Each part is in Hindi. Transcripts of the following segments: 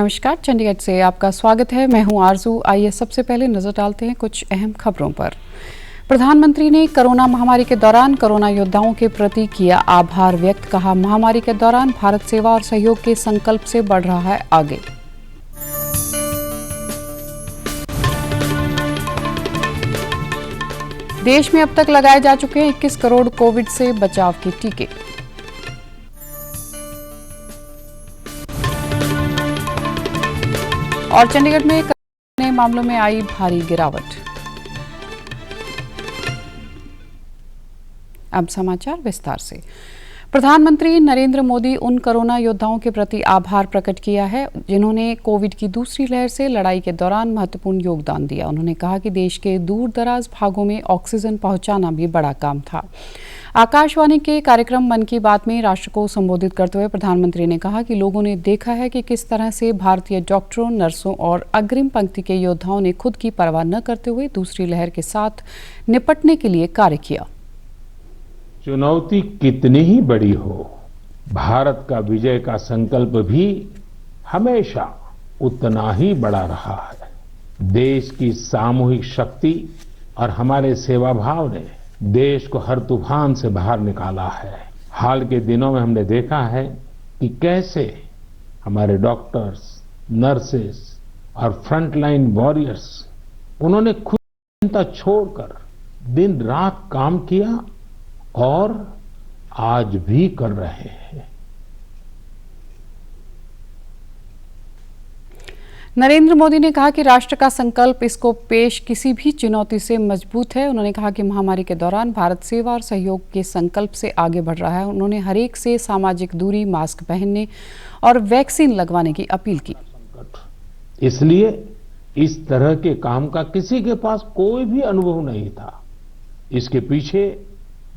नमस्कार, चंडीगढ़ से आपका स्वागत है। मैं हूं आरजू। आइए सबसे पहले नजर डालते हैं कुछ अहम खबरों पर। प्रधानमंत्री ने कोरोना महामारी के दौरान कोरोना योद्धाओं के प्रति किया आभार व्यक्त। कहा, महामारी के दौरान भारत सेवा और सहयोग के संकल्प से बढ़ रहा है आगे। देश में अब तक लगाए जा चुके हैं 21 करोड़ कोविड से बचाव के टीके। और चंडीगढ़ में कोरोना नए मामलों में आई भारी गिरावट। अब समाचार विस्तार से। प्रधानमंत्री नरेंद्र मोदी उन कोरोना योद्धाओं के प्रति आभार प्रकट किया है जिन्होंने कोविड की दूसरी लहर से लड़ाई के दौरान महत्वपूर्ण योगदान दिया। उन्होंने कहा कि देश के दूर दराज भागों में ऑक्सीजन पहुंचाना भी बड़ा काम था। आकाशवाणी के कार्यक्रम मन की बात में राष्ट्र को संबोधित करते हुए प्रधानमंत्री ने कहा कि लोगों ने देखा है कि किस तरह से भारतीय डॉक्टरों, नर्सों और अग्रिम पंक्ति के योद्धाओं ने खुद की परवाह न करते हुए दूसरी लहर के साथ निपटने के लिए कार्य किया। चुनौती कितनी ही बड़ी हो, भारत का विजय का संकल्प भी हमेशा उतना ही बड़ा रहा है। देश की सामूहिक शक्ति और हमारे सेवा भाव ने देश को हर तूफान से बाहर निकाला है। हाल के दिनों में हमने देखा है कि कैसे हमारे डॉक्टर्स, नर्सेस और फ्रंटलाइन वॉरियर्स उन्होंने खुद चिंता छोड़कर दिन रात काम किया और आज भी कर रहे हैं। नरेंद्र मोदी ने कहा कि राष्ट्र का संकल्प इसको पेश किसी भी चुनौती से मजबूत है। उन्होंने कहा कि महामारी के दौरान भारत सेवा और सहयोग के संकल्प से आगे बढ़ रहा है। उन्होंने हर एक से सामाजिक दूरी, मास्क पहनने और वैक्सीन लगवाने की अपील की। इसलिए इस तरह के काम का किसी के पास कोई भी अनुभव नहीं था। इसके पीछे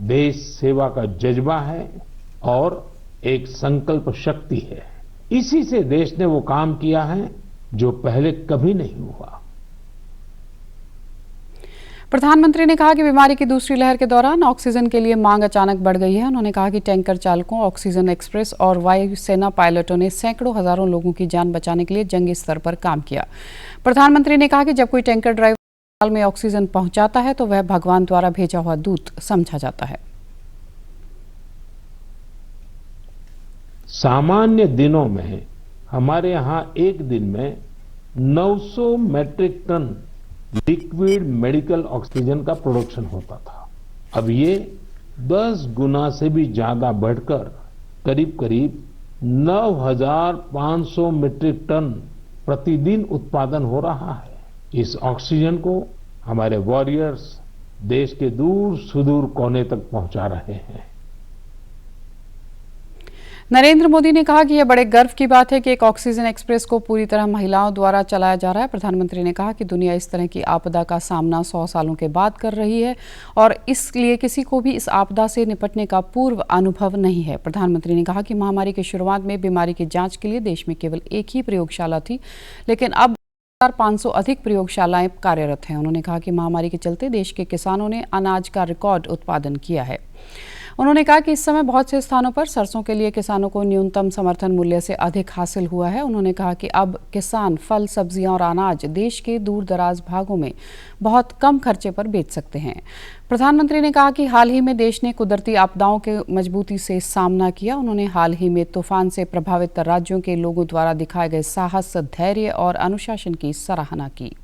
देश सेवा का जज्बा है और एक संकल्प शक्ति है। इसी से देश ने वो काम किया है जो पहले कभी नहीं हुआ। प्रधानमंत्री ने कहा कि बीमारी की दूसरी लहर के दौरान ऑक्सीजन के लिए मांग अचानक बढ़ गई है। उन्होंने कहा कि टैंकर चालकों, ऑक्सीजन एक्सप्रेस और वायुसेना पायलटों ने सैकड़ों हजारों लोगों की जान बचाने के लिए जंगी स्तर पर काम किया। प्रधानमंत्री ने कहा कि जब कोई टैंकर ड्राइवर में ऑक्सीजन पहुंचाता है तो वह भगवान द्वारा भेजा हुआ दूत समझा जाता है। सामान्य दिनों में हमारे यहां एक दिन में 900 metric ton liquid medical oxygen का प्रोडक्शन होता था। अब ये 10 गुना से भी ज्यादा बढ़कर करीब करीब 9,500 मीट्रिक टन प्रतिदिन उत्पादन हो रहा है। इस ऑक्सीजन को हमारे वॉरियर्स देश के दूर सुदूर कोने तक पहुंचा रहे हैं। नरेंद्र मोदी ने कहा कि यह बड़े गर्व की बात है कि एक ऑक्सीजन एक्सप्रेस को पूरी तरह महिलाओं द्वारा चलाया जा रहा है। प्रधानमंत्री ने कहा कि दुनिया इस तरह की आपदा का सामना 100 सालों के बाद कर रही है और इसलिए किसी को भी इस आपदा से निपटने का पूर्व अनुभव नहीं है। प्रधानमंत्री ने कहा कि महामारी की शुरुआत में बीमारी की जांच के लिए देश में केवल एक ही प्रयोगशाला थी, लेकिन अब 500 अधिक प्रयोगशालाएं कार्यरत हैं। उन्होंने कहा कि महामारी के चलते देश के किसानों ने अनाज का रिकॉर्ड उत्पादन किया है। उन्होंने कहा कि इस समय बहुत से स्थानों पर सरसों के लिए किसानों को न्यूनतम समर्थन मूल्य से अधिक हासिल हुआ है। उन्होंने कहा कि अब किसान फल, सब्जियां और अनाज देश के दूर दराज भागों में बहुत कम खर्चे पर बेच सकते हैं। प्रधानमंत्री ने कहा कि हाल ही में देश ने कुदरती आपदाओं के मजबूती से सामना किया। उन्होंने हाल ही में तूफान से प्रभावित राज्यों के लोगों द्वारा दिखाए गए साहस, धैर्य और अनुशासन की सराहना की।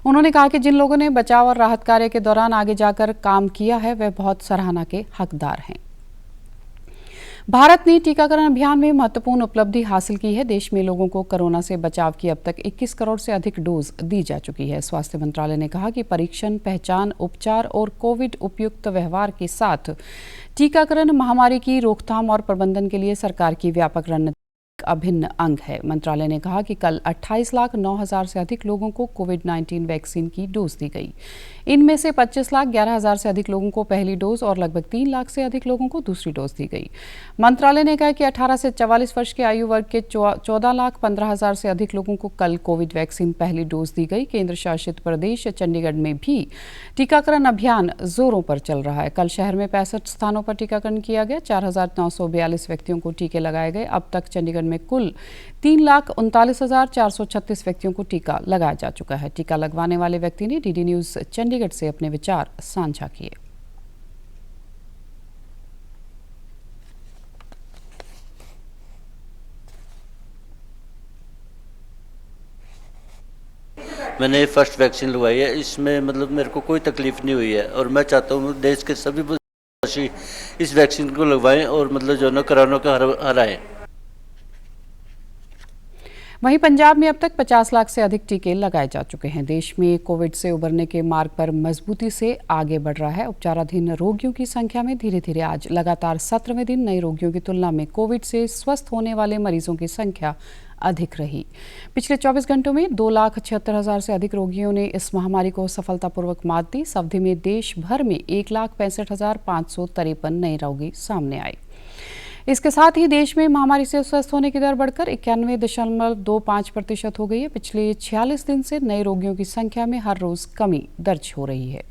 उन्होंने कहा कि जिन लोगों ने बचाव और राहत कार्य के दौरान आगे जाकर काम किया है वे बहुत सराहना के हकदार हैं। भारत ने टीकाकरण अभियान में महत्वपूर्ण उपलब्धि हासिल की है। देश में लोगों को कोरोना से बचाव की अब तक 21 करोड़ से अधिक डोज दी जा चुकी है। स्वास्थ्य मंत्रालय ने कहा कि परीक्षण, पहचान, उपचार और कोविड उपयुक्त व्यवहार के साथ टीकाकरण महामारी की रोकथाम और प्रबंधन के लिए सरकार की व्यापक रणनीति अभिन्न अंग है। मंत्रालय ने कहा कि कल 28,09,000 से अधिक लोगों को कोविड-19 वैक्सीन की डोज दी गई। इनमें से 25,11,000 से अधिक लोगों को पहली डोज और लगभग 3 लाख से अधिक लोगों को दूसरी डोज दी गई। मंत्रालय ने कहा कि 18 से 44 वर्ष के आयु वर्ग के 14,15,000 से अधिक लोगों को कल कोविड वैक्सीन पहली डोज दी गई। केंद्र शासित प्रदेश चंडीगढ़ में भी टीकाकरण अभियान जोरों पर चल रहा है। कल शहर में 65 स्थानों पर टीकाकरण किया गया। 4,942 व्यक्तियों को टीके लगाए गए। अब तक चंडीगढ़ में कुल 3,39,436 व्यक्तियों को टीका लगाया जा चुका है। टीका लगवाने वाले व्यक्ति ने डीडी न्यूज़ चंडीगढ़ से अपने विचार साझा किए। मैंने फर्स्ट वैक्सीन लगवाई है, इसमें मतलब मेरे को कोई तकलीफ नहीं हुई है और मैं चाहता हूँ देश के सभी वासी इस वैक्सीन को लगवाएं और मतलब जो है कोरोना को हराएं। वहीं पंजाब में अब तक 50 लाख से अधिक टीके लगाए जा चुके हैं। देश में कोविड से उबरने के मार्ग पर मजबूती से आगे बढ़ रहा है। उपचाराधीन रोगियों की संख्या में धीरे धीरे आज लगातार 17वें दिन नए रोगियों की तुलना में कोविड से स्वस्थ होने वाले मरीजों की संख्या अधिक रही। पिछले 24 घंटों में 2,76,000 से अधिक रोगियों ने इस महामारी को सफलतापूर्वक मात दी। इस अवधि में देश भर में 1,65,553 नए रोगी सामने आए। इसके साथ ही देश में महामारी से स्वस्थ होने की दर बढ़कर 91.25% हो गई है। पिछले 46 दिन से नए रोगियों की संख्या में हर रोज कमी दर्ज हो रही है।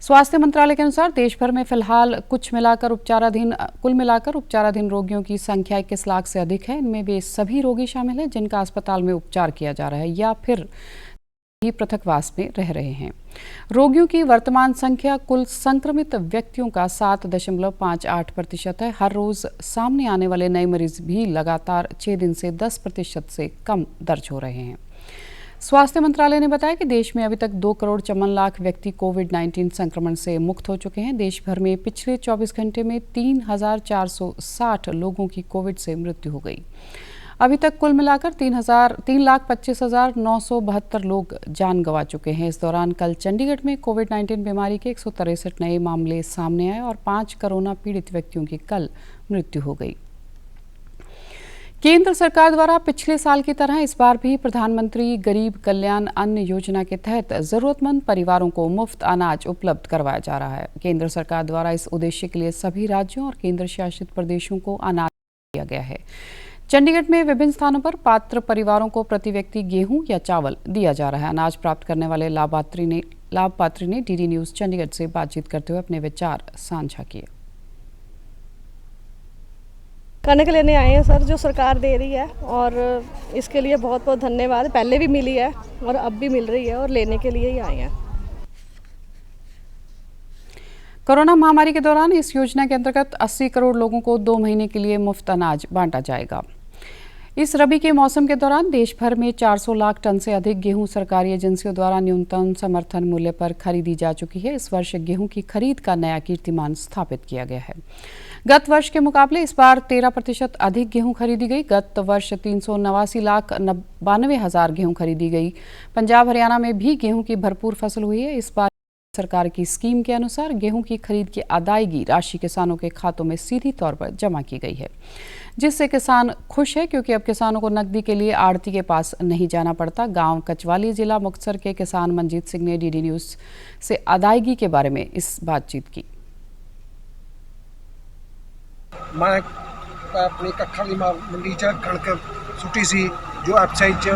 स्वास्थ्य मंत्रालय के अनुसार देश भर में फिलहाल कुल मिलाकर उपचाराधीन रोगियों की संख्या 21 लाख से अधिक है। इनमें वे सभी रोगी शामिल हैं जिनका अस्पताल में उपचार किया जा रहा है या फिर पृथकवास में रह रहे हैं। रोगियों की वर्तमान संख्या कुल संक्रमित व्यक्तियों का 7.58% है। हर रोज सामने आने वाले नए मरीज भी लगातार 6 दिन से 10% से कम दर्ज हो रहे हैं। स्वास्थ्य मंत्रालय ने बताया कि देश में अभी तक 2,54,00,000 व्यक्ति कोविड-19 संक्रमण से मुक्त हो चुके हैं। देश भर में पिछले 24 घंटे में 3,460 लोगों की कोविड से मृत्यु हो गई। अभी तक कुल मिलाकर 3,25,972 लोग जान गंवा चुके हैं। इस दौरान कल चंडीगढ़ में कोविड-19 बीमारी के 163 नए मामले सामने आए और 5 कोरोना पीड़ित व्यक्तियों की कल मृत्यु हो गई। केंद्र सरकार द्वारा पिछले साल की तरह इस बार भी प्रधानमंत्री गरीब कल्याण अन्न योजना के तहत जरूरतमंद परिवारों को मुफ्त अनाज उपलब्ध करवाया जा रहा है। केंद्र सरकार द्वारा इस उद्देश्य के लिए सभी राज्यों और केंद्र शासित प्रदेशों को अनाज दिया गया है। चंडीगढ़ में विभिन्न स्थानों पर पात्र परिवारों को प्रति व्यक्ति गेहूं या चावल दिया जा रहा है। अनाज प्राप्त करने वाले लाभार्थी ने डीडी न्यूज़ चंडीगढ़ से बातचीत करते हुए अपने विचार साझा किए। कनक लेने आए हैं सर, जो सरकार दे रही है और इसके लिए बहुत बहुत धन्यवाद। पहले भी मिली है और अब भी मिल रही है और लेने के लिए ही आए हैं। कोरोना महामारी के दौरान इस योजना के अंतर्गत 80 करोड़ लोगों को 2 महीने के लिए मुफ्त अनाज बांटा जाएगा। इस रबी के मौसम के दौरान देश भर में 400 लाख टन से अधिक गेहूं सरकारी एजेंसियों द्वारा न्यूनतम समर्थन मूल्य पर खरीदी जा चुकी है। इस वर्ष गेहूं की खरीद का नया कीर्तिमान स्थापित किया गया है। गत वर्ष के मुकाबले इस बार 13% अधिक गेहूं खरीदी गई। गत वर्ष 389,92,000 गेहूं खरीदी गई। पंजाब हरियाणा में भी गेहूं की भरपूर फसल हुई है। इस बार सरकार की स्कीम के अनुसार गेहूं की खरीद की अदायगी राशि किसानों के खातों में सीधी तौर पर जमा की गई है, जिससे किसान खुश है क्योंकि अब किसानों को नकदी के लिए आढ़ती के पास नहीं जाना पड़ता। गांव कचवाली जिला मुक्तसर के किसान मंजीत सिंह ने डीडी न्यूज़ से अदायगी के बारे में इस बातचीत की। मैं अपनी कखा की मंडी च कणक सुटी सी जो वेबसाइट च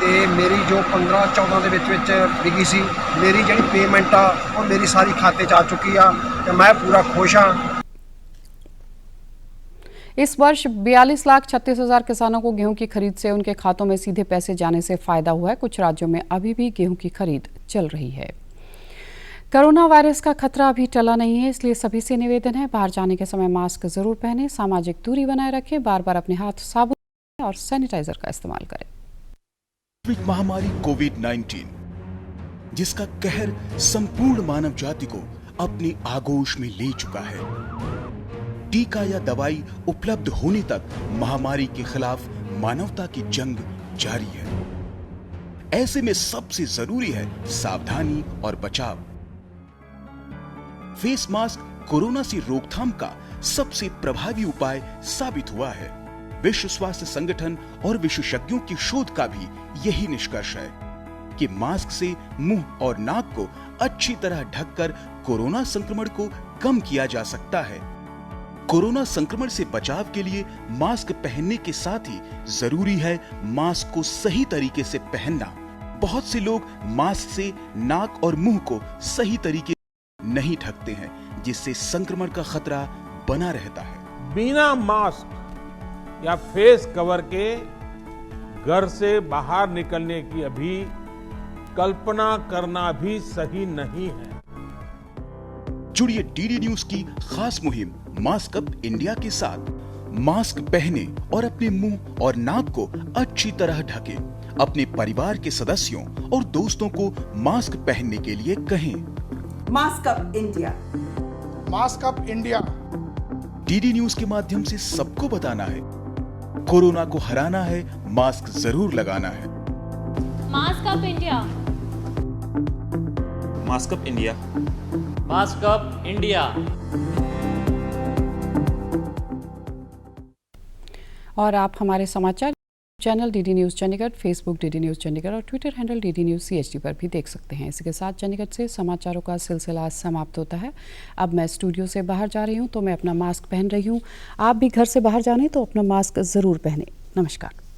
ते मेरी जो 15-14 ਦੇ ਵਿੱਚ ਵਿਕੀ ਸੀ। मेरी ਜਿਹੜੀ पेमेंट आ वो मेरी सारी खाते च आ चुकी आ ते मैं पूरा खुश हाँ। इस वर्ष 42,36,000 किसानों को गेहूं की खरीद से उनके खातों में सीधे पैसे जाने से फायदा हुआ है। कुछ राज्यों में अभी भी गेहूं की खरीद चल रही है। कोरोना वायरस का खतरा अभी टला नहीं है, इसलिए सभी से निवेदन है बाहर जाने के समय मास्क जरूर पहनें, सामाजिक दूरी बनाए रखें, बार बार अपने हाथ साबुन और सैनिटाइजर का इस्तेमाल करें। महामारी कोविड-19 जिसका कहर संपूर्ण मानव जाति को अपनी आगोश में ले चुका है। टीका या दवाई उपलब्ध होने तक महामारी के खिलाफ मानवता की जंग जारी है। ऐसे में सबसे जरूरी है सावधानी और बचाव। फेस मास्क कोरोना से रोकथाम का सबसे प्रभावी उपाय साबित हुआ है। विश्व स्वास्थ्य संगठन और विशेषज्ञों की शोध का भी यही निष्कर्ष है कि मास्क से मुंह और नाक को अच्छी तरह ढककर कोरोना संक्रमण को कम किया जा सकता है। कोरोना संक्रमण से बचाव के लिए मास्क पहनने के साथ ही जरूरी है मास्क को सही तरीके से पहनना। बहुत से लोग मास्क से नाक और मुंह को सही तरीके नहीं ढकते हैं, जिससे संक्रमण का खतरा बना रहता है। बिना मास्क या फेस कवर के घर से बाहर निकलने की अभी कल्पना करना भी सही नहीं है। जुड़िए डीडी न्यूज की खास मुहिम मास्क अप इंडिया के साथ। मास्क पहने और अपने मुंह और नाक को अच्छी तरह ढकें। अपने परिवार के सदस्यों और दोस्तों को मास्क पहनने के लिए कहें। Mask up India, mask up India. DD news के माध्यम से सबको बताना है, कोरोना को हराना है, मास्क जरूर लगाना है। Mask up India, mask up India, mask up India. और आप हमारे समाचार channel DD news Chandigarh, Facebook DD news Chandigarh और Twitter handle DD news CHD पर भी देख सकते हैं। इसी के साथ चंडीगढ़ से समाचारों का सिलसिला समाप्त होता है। अब मैं स्टूडियो से बाहर जा रही हूं तो मैं अपना मास्क पहन रही हूं। आप भी घर से बाहर जाने तो अपना मास्क ज़रूर पहने। नमस्कार।